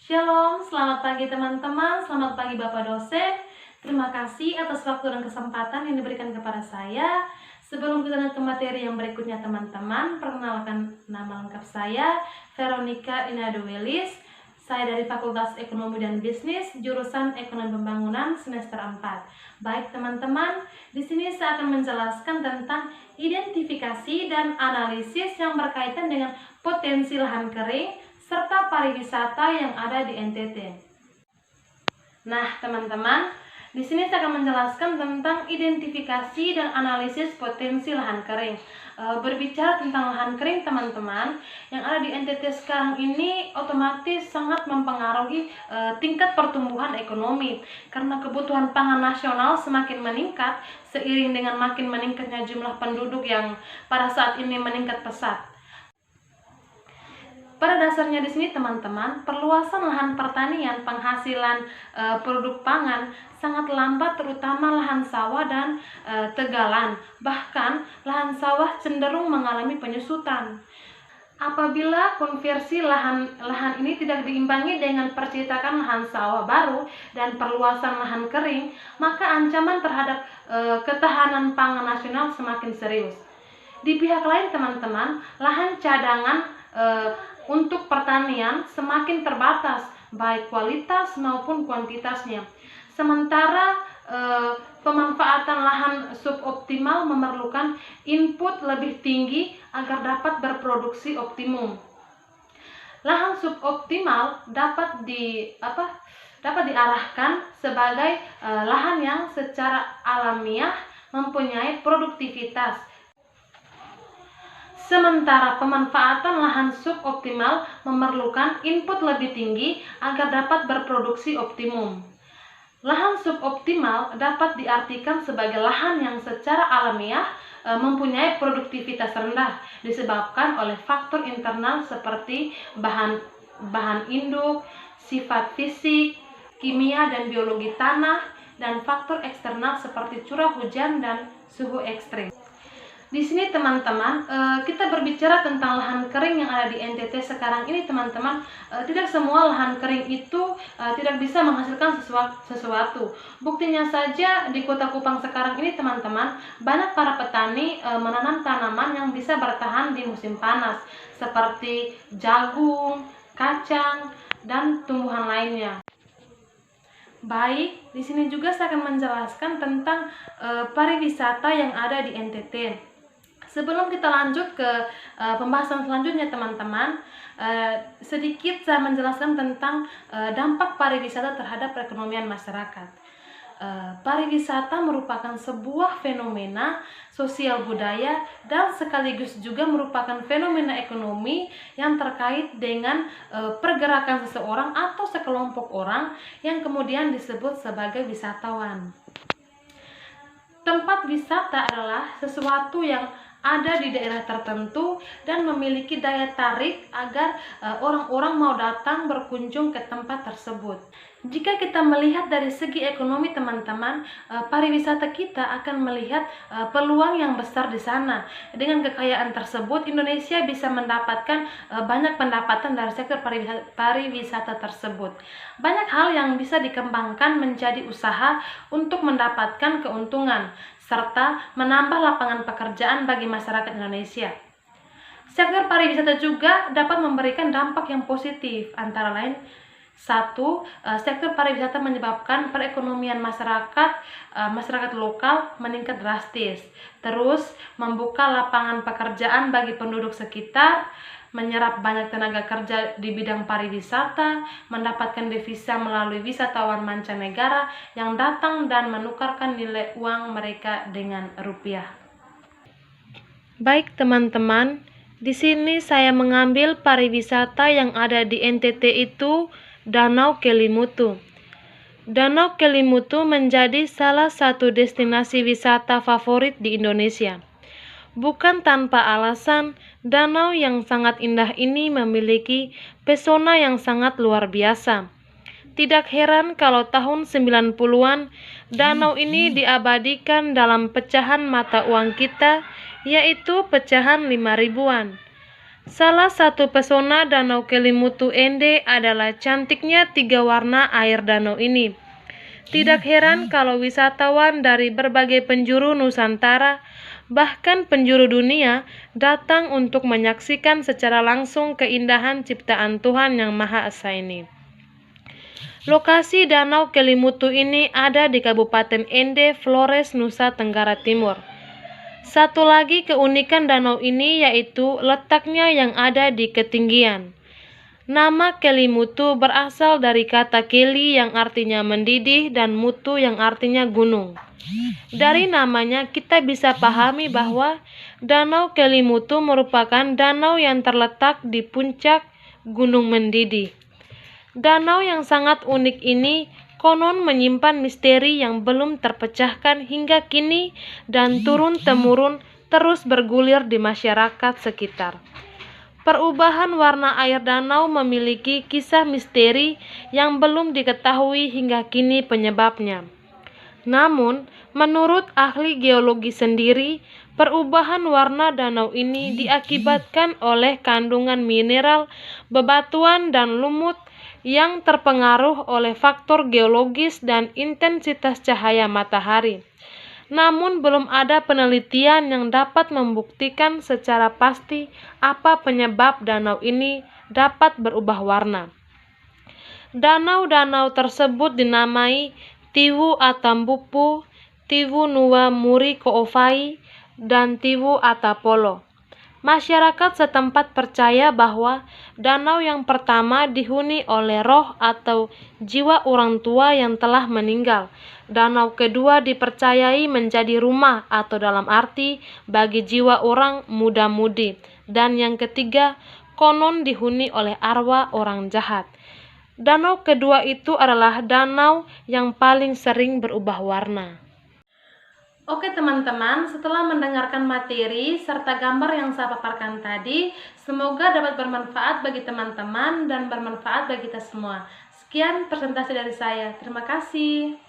Shalom, selamat pagi teman-teman, selamat pagi Bapak dosen. Terima kasih atas waktu dan kesempatan yang diberikan kepada saya. Sebelum kita lanjut ke materi yang berikutnya teman-teman, perkenalkan nama lengkap saya, Veronica Inaduelis. Saya dari Fakultas Ekonomi dan Bisnis, jurusan Ekonomi Pembangunan semester 4. Baik teman-teman, di sini saya akan menjelaskan tentang identifikasi dan analisis yang berkaitan dengan potensi lahan kering serta pariwisata yang ada di NTT. Nah, teman-teman, di sini saya akan menjelaskan tentang identifikasi dan analisis potensi lahan kering. Berbicara tentang lahan kering, teman-teman, yang ada di NTT sekarang ini otomatis sangat mempengaruhi tingkat pertumbuhan ekonomi, karena kebutuhan pangan nasional semakin meningkat seiring dengan makin meningkatnya jumlah penduduk yang pada saat ini meningkat pesat. Pada dasarnya di sini teman-teman, perluasan lahan pertanian penghasilan produk pangan sangat lambat, terutama lahan sawah dan tegalan. Bahkan lahan sawah cenderung mengalami penyusutan. Apabila konversi lahan ini tidak diimbangi dengan percetakan lahan sawah baru dan perluasan lahan kering, maka ancaman terhadap ketahanan pangan nasional semakin serius. Di pihak lain teman-teman, lahan cadangan untuk pertanian semakin terbatas, baik kualitas maupun kuantitasnya. Sementara pemanfaatan lahan suboptimal memerlukan input lebih tinggi agar dapat berproduksi optimum. Lahan suboptimal dapat diarahkan sebagai lahan yang secara alamiah mempunyai produktivitas. Sementara pemanfaatan lahan suboptimal memerlukan input lebih tinggi agar dapat berproduksi optimum. Lahan suboptimal dapat diartikan sebagai lahan yang secara alamiah mempunyai produktivitas rendah disebabkan oleh faktor internal seperti bahan induk, sifat fisik, kimia dan biologi tanah, dan faktor eksternal seperti curah hujan dan suhu ekstrim. Di sini teman-teman, kita berbicara tentang lahan kering yang ada di NTT sekarang ini teman-teman. Tidak semua lahan kering itu tidak bisa menghasilkan sesuatu. Buktinya saja di Kota Kupang sekarang ini teman-teman, banyak para petani menanam tanaman yang bisa bertahan di musim panas, seperti jagung, kacang, dan tumbuhan lainnya. Baik, di sini juga saya akan menjelaskan tentang pariwisata yang ada di NTT. Sebelum kita lanjut ke pembahasan selanjutnya teman-teman, sedikit saya menjelaskan tentang dampak pariwisata terhadap perekonomian masyarakat. Pariwisata merupakan sebuah fenomena sosial budaya dan sekaligus juga merupakan fenomena ekonomi yang terkait dengan pergerakan seseorang atau sekelompok orang yang kemudian disebut sebagai wisatawan. Tempat wisata adalah sesuatu yang ada di daerah tertentu dan memiliki daya tarik agar orang-orang mau datang berkunjung ke tempat tersebut. Jika kita melihat dari segi ekonomi teman-teman, pariwisata kita akan melihat peluang yang besar di sana. Dengan kekayaan tersebut, Indonesia bisa mendapatkan banyak pendapatan dari sektor pariwisata tersebut. Banyak hal yang bisa dikembangkan menjadi usaha untuk mendapatkan keuntungan serta menambah lapangan pekerjaan bagi masyarakat Indonesia. Sektor pariwisata juga dapat memberikan dampak yang positif, antara lain: 1. Sektor pariwisata menyebabkan perekonomian masyarakat lokal meningkat drastis. Terus membuka lapangan pekerjaan bagi penduduk sekitar, menyerap banyak tenaga kerja di bidang pariwisata, mendapatkan devisa melalui wisatawan mancanegara yang datang dan menukarkan nilai uang mereka dengan rupiah. Baik teman-teman, di sini saya mengambil pariwisata yang ada di NTT itu Danau Kelimutu. Danau Kelimutu menjadi salah satu destinasi wisata favorit di Indonesia. Bukan tanpa alasan, danau yang sangat indah ini memiliki pesona yang sangat luar biasa. Tidak heran kalau tahun 90-an, danau ini diabadikan dalam pecahan mata uang kita, yaitu pecahan 5 ribuan. Salah satu pesona Danau Kelimutu Ende adalah cantiknya 3 warna air danau ini. Tidak heran kalau wisatawan dari berbagai penjuru Nusantara, bahkan penjuru dunia, datang untuk menyaksikan secara langsung keindahan ciptaan Tuhan Yang Maha Esa ini. Lokasi Danau Kelimutu ini ada di Kabupaten Ende, Flores, Nusa Tenggara Timur. Satu lagi keunikan danau ini yaitu letaknya yang ada di ketinggian. Nama Kelimutu berasal dari kata keli yang artinya mendidih dan mutu yang artinya gunung. Dari namanya kita bisa pahami bahwa Danau Kelimutu merupakan danau yang terletak di puncak Gunung Mendidih. Danau yang sangat unik ini konon menyimpan misteri yang belum terpecahkan hingga kini dan turun-temurun terus bergulir di masyarakat sekitar. Perubahan warna air danau memiliki kisah misteri yang belum diketahui hingga kini penyebabnya. Namun, menurut ahli geologi sendiri, perubahan warna danau ini diakibatkan oleh kandungan mineral, bebatuan, dan lumut yang terpengaruh oleh faktor geologis dan intensitas cahaya matahari. Namun belum ada penelitian yang dapat membuktikan secara pasti apa penyebab danau ini dapat berubah warna. Danau-danau tersebut dinamai Tiwu Atambupu, Tiwu Nuwa Muri Koofai, dan Tiwu Atapolo. Masyarakat setempat percaya bahwa danau yang pertama dihuni oleh roh atau jiwa orang tua yang telah meninggal. Danau kedua dipercayai menjadi rumah atau dalam arti bagi jiwa orang muda-mudi. Dan yang ketiga konon dihuni oleh arwah orang jahat. Danau kedua itu adalah danau yang paling sering berubah warna. Oke teman-teman, setelah mendengarkan materi serta gambar yang saya paparkan tadi, semoga dapat bermanfaat bagi teman-teman dan bermanfaat bagi kita semua. Sekian presentasi dari saya. Terima kasih.